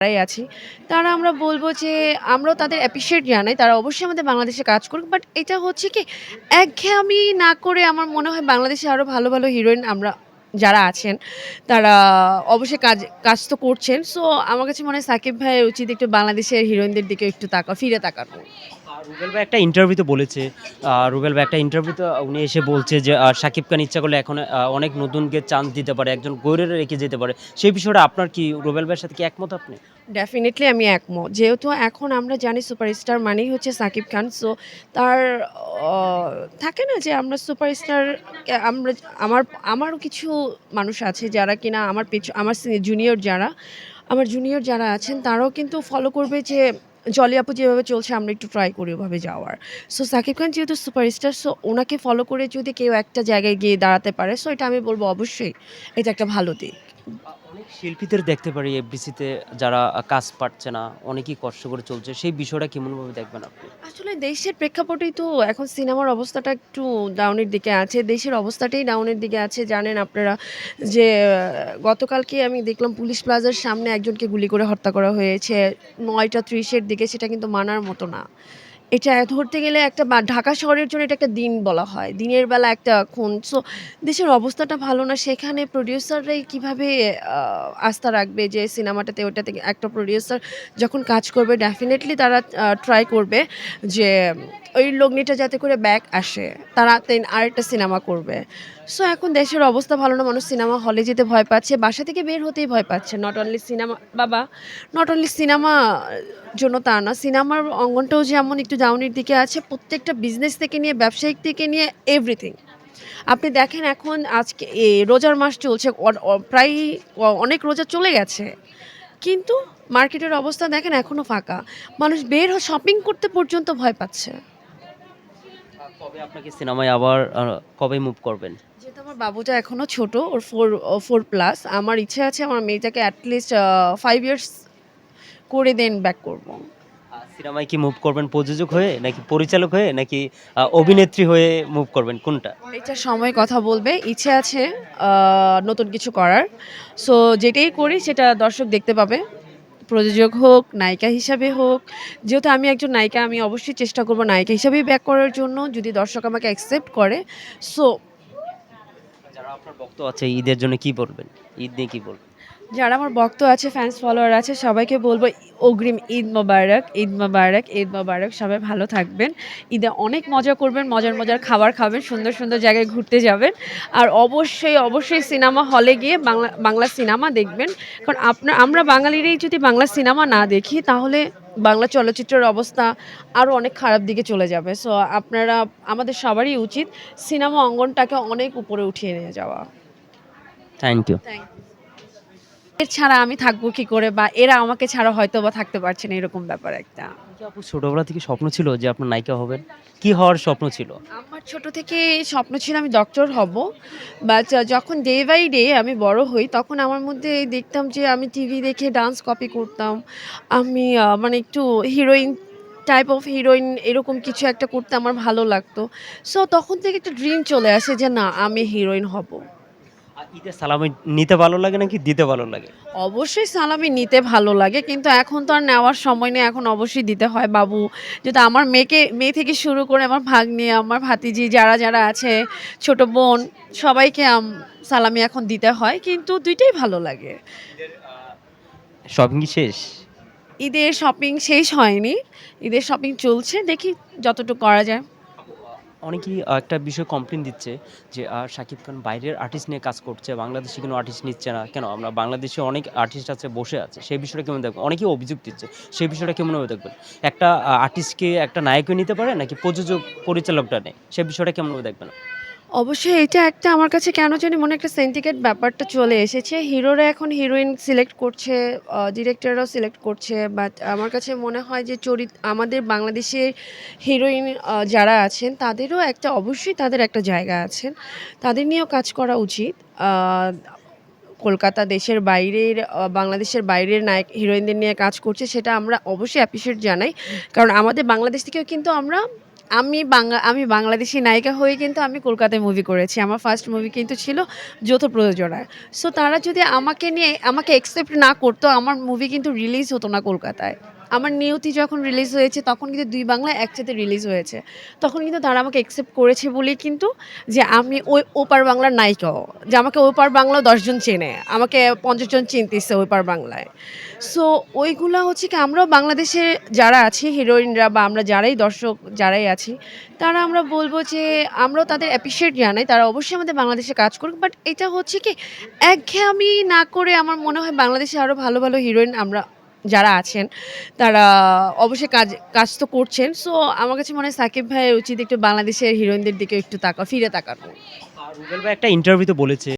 যারাই আছি, তারা আমরা বলব যে আমরাও তাদের অ্যাপ্রিশিয়েট জানাই। তারা অবশ্যই আমাদের বাংলাদেশে কাজ করুক। বাট এটা হচ্ছে কি একঘেয়েমি না করে আমার মনে হয় বাংলাদেশে আরো ভালো, ভালো হিরোইন আমরা যারা আছেন তারা অবশ্যই কাজ তো করছেন। সো আমার কাছে মনে হয় সাকিব ভাইয়ের উচিত একটু বাংলাদেশের হিরোইনদের দিকে একটু ফিরে তাকানো। রুবেল ভাই একটা ইন্টারভিউতে বলেছে, রুবেল ভাই একটা ইন্টারভিউতে উনি এসে বলছে যে শাকিব খান ইচ্ছা করলে এখন অনেক নতুনকে চান্স দিতে পারে, একজন গইরে রেখে যেতে পারে। সেই বিষয়টা আপনার কি রুবেল ভাইয়ের সাথে কি একমত আপনি? ডেফিনিটলি আমি একমত। যেহেতু এখন আমরা জানি সুপারস্টার মানেই হচ্ছে সাকিব খান। সো তার অ থাকে না যে আমরা সুপারস্টার আমরা আমার আমারও কিছু মানুষ আছে যারা কিনা আমার আমার জুনিয়র যারা আছেন তারাও কিন্তু ফলো করবে যে জলি আপু যেভাবে চলছে আমরা একটু ট্রাই করি ওভাবে যাওয়ার। সো সাকিব খান যেহেতু সুপারস্টার সো ওনাকে ফলো করে যদি কেউ একটা জায়গায় গিয়ে দাঁড়াতে পারে সো এটা আমি বলব অবশ্যই এটা একটা ভালো দিক। অনেক শিল্পীদের দেখতে পারি এফডিসিতে যারা কাজ পাচ্ছে না, অনেকেই কষ্ট করে চলছে। সেই বিষয়টা কেমনভাবে দেখবেন আপনি? আসলে দেশের প্রেক্ষাপটেই তো এখন সিনেমার অবস্থাটা একটু ডাউনের দিকে আছে। দেশের অবস্থাটাই ডাউনের দিকে আছে। জানেন আপনারা যে গতকালকে আমি দেখলাম পুলিশ প্লাজার সামনে একজনকে গুলি করে হত্যা করা হয়েছে। ৯টা ৩০ এর দিকে সেটা কিন্তু মানার মতো না। এটা ধরতে গেলে একটা ঢাকা শহরের জন্য এটা একটা দিন বলা হয়। দিনের বেলা একটা খুন। সো দেশের অবস্থাটা ভালো না। সেখানে প্রোডিউসাররাই কিভাবে আ আস্থা রাখবে যে সিনেমাটাতে ওটাতে একটা প্রোডিউসার যখন কাজ করবে ডেফিনিটলি তারা ট্রাই করবে যে ওই লগ্নিটা যাতে করে ব্যাক আসে। তারা আরেকটা সিনেমা করবে। সো এখন দেশের অবস্থা ভালো না। মানুষ সিনেমা হলে যেতে ভয় পাচ্ছে। বাসা থেকে বের হতেই ভয় পাচ্ছে। নট অনলি সিনেমা জন্য তা না। সিনেমার অঙ্গনটাও যেমন একটু ডাউনের দিকে আছে। প্রত্যেকটা বিজনেস থেকে নিয়ে, ব্যবসায়িক থেকে নিয়ে এভরিথিং। আপনি দেখেন এখন আজকে রোজার মাস চলছে। অন অ প্রায় অনেক রোজা চলে গেছে। কিন্তু মার্কেটের অবস্থা দেখেন এখনো ফাঁকা। মানুষ বের শপিং করতে পর্যন্ত ভয় পাচ্ছে। কবে আপনাকে সিনেমায় আবার কবে মুভ করবেন? যেহেতু আমার বাবুটা এখনো ছোট, ওর 4 প্লাস। আমার ইচ্ছে আছে আমার মেয়েটাকে এট লিস্ট 5 ইয়ার্স করে দেন ব্যাক করব। সিনেমায় কি মুভ করবেন প্রযোজক হয়ে নাকি পরিচালক হয়ে নাকি অভিনেত্রী হয়ে মুভ করবেন কোনটা? এটা সময় কথা বলবে। ইচ্ছে আছে নতুন কিছু করার। সো যেটাই করি সেটা দর্শক দেখতে পাবে। প্রযোজক হোক, নায়িকা হিসাবে হোক। যেহেতু আমি একজন নায়িকা আমি অবশ্যই চেষ্টা করব নায়িকা হিসাবেই ব্যাক করার জন্য যদি দর্শক আমাকে অ্যাকসেপ্ট করে। সো যারা আপনার ভক্ত আছে ঈদের জন্য কি বলবেন? ঈদ নিয়ে কি বলবেন? যারা আমার ভক্ত আছে, ফ্যান্স ফলোয়ার আছে সবাইকে বলব অগ্রিম ঈদ মোবারক, ঈদ মোবারক, ঈদ মোবারক। সবাই ভালো থাকবেন। ঈদে অনেক মজা করবেন, মজার, মজার খাবার খাবেন, সুন্দর, সুন্দর জায়গায় ঘুরতে যাবেন। আর অবশ্যই, অবশ্যই সিনেমা হলে গিয়ে বাংলা সিনেমা দেখবেন। কারণ আমরা বাঙালিরাই যদি বাংলা সিনেমা না দেখি তাহলে বাংলা চলচ্চিত্রের অবস্থা আরও অনেক খারাপ দিকে চলে যাবে। সো আমাদের সবারই উচিত সিনেমা অঙ্গনটাকে অনেক উপরে উঠিয়ে নিয়ে যাওয়া। Thank you. থ্যাংক এর ছাড়া আমি থাকবো কি করে বা এরা আমাকে ছাড়া হয়তোবা থাকতে পারছে না এরকম ব্যাপার একটা। কি আপু ছোটবেলা থেকে স্বপ্ন ছিল যে আপনার নায়িকা হবেন? কি হওয়ার স্বপ্ন ছিল? আমার ছোট থেকে স্বপ্ন ছিল আমি ডক্টর হব। বাট যখন ডে বাই ডে আমি বড় হই তখন আমার মধ্যে দেখতাম যে আমি টিভি দেখে ডান্স কপি করতাম। আমি মানে একটু হিরোইন টাইপ অফ হিরোইন এরকম কিছু একটা করতে আমার ভালো লাগতো। সো তখন থেকে একটা ড্রিম চলে আসে যে না আমি হিরোইন হব। ঈদের সালামি নিতে ভালো লাগে নাকি দিতে ভালো লাগে? অবশ্যই সালামি নিতে ভালো লাগে। কিন্তু এখন তো আর নেওয়ার সময় নেই। এখন অবশ্যই দিতে হয়। বাবু যেহেতু আমার মেয়ে থেকে শুরু করে আমার ভাগ্নি, আমার ভাতিজি যারা আছে, ছোট বোন সবাইকে সালামি এখন দিতে হয়। কিন্তু ২ টাই ভালো লাগে। শপিং কি শেষ? ঈদের শপিং শেষ হয়নি। ঈদের শপিং চলছে। দেখি যতটুকু করা যায়। অনেকেই একটা বিষয় কমপ্লেইন দিচ্ছে যে শাকিব খান বাইরের আর্টিস্ট নিয়ে কাজ করছে। বাংলাদেশে কোনো আর্টিস্ট নিচ্ছে না। কেন? আমরা বাংলাদেশে অনেক আর্টিস্ট আছে বসে আছে। সেই বিষয়টা কেমন দেখবেন? অনেকেই অভিযোগ দিচ্ছে। সেই বিষয়টা কেমনভাবে দেখবেন? একটা আর্টিস্টকে একটা নায়কও নিতে পারে নাকি প্রযোজক পরিচালকটা নেয়? সেই বিষয়টা কেমনভাবে দেখবেন? অবশ্যই এটা একটা আমার কাছে কেন জানি মনে একটা সেন্টিকেট ব্যাপারটা চলে এসেছে। হিরোরা এখন হিরোইন সিলেক্ট করছে, ডিরেক্টররাও সিলেক্ট করছে। বাট আমার কাছে মনে হয় যে আমাদের বাংলাদেশের হিরোইন যারা আছেন তাদেরও অবশ্যই তাদের একটা জায়গা আছেন। তাদের নিয়েও কাজ করা উচিত। আ কলকাতা দেশের বাইরের বাংলাদেশের বাইরের নায়ক হিরোইনদের নিয়ে কাজ করছে সেটা আমরা অবশ্যই অ্যাপ্রিশিয়েট জানাই। কারণ আমাদের বাংলাদেশ থেকেও কিন্তু আমরা আমি বাংলাদেশী নায়িকা হয়ে কিন্তু আমি কলকাতায় মুভি করেছি। আমার ফার্স্ট মুভি কিন্তু ছিল যৌথ প্রযোজনায়। সো তারা যদি আমাকে অ্যাকসেপ্ট না করতো, আমার মুভি কিন্তু রিলিজ হতো না কলকাতায়। আমার নিয়তি যখন রিলিজ হয়েছে তখন কিন্তু ২ বাংলা একসাথে রিলিজ হয়েছে। তখন কিন্তু তারা আমাকে অ্যাকসেপ্ট করেছে বলেই কিন্তু যে আমি ওই ওপার বাংলার নায়িকাও। যে আমাকে ওপার বাংলাও ১০ জন চেনে। আমাকে ৫০ জন চিনতিছে ওপার বাংলায়। সো ওইগুলা হচ্ছে কি, আমরাও বাংলাদেশে যারা আছি হিরোইনরা বা আমরা যারাই দর্শক যারাই আছি, তারা আমরা বলব যে আমরাও তাদের অ্যাপ্রিশিয়েট জানাই। তারা অবশ্যই আমাদের বাংলাদেশে কাজ করুক। বাট এটা হচ্ছে কি, একঘেয়েমি না করে আমার মনে হয় বাংলাদেশে আরও ভালো, ভালো হিরোইন আমরা যারা আছেন তারা অবশ্যই কাজ তো করছেন। সো আমার কাছে মনে হয় সাকিব ভাইয়ের উচিত একটু বাংলাদেশের হিরোইনদের দিকে একটু ফিরে তাকানো। আর রুবেল ভাই একটা ইন্টারভিউতে বলেছে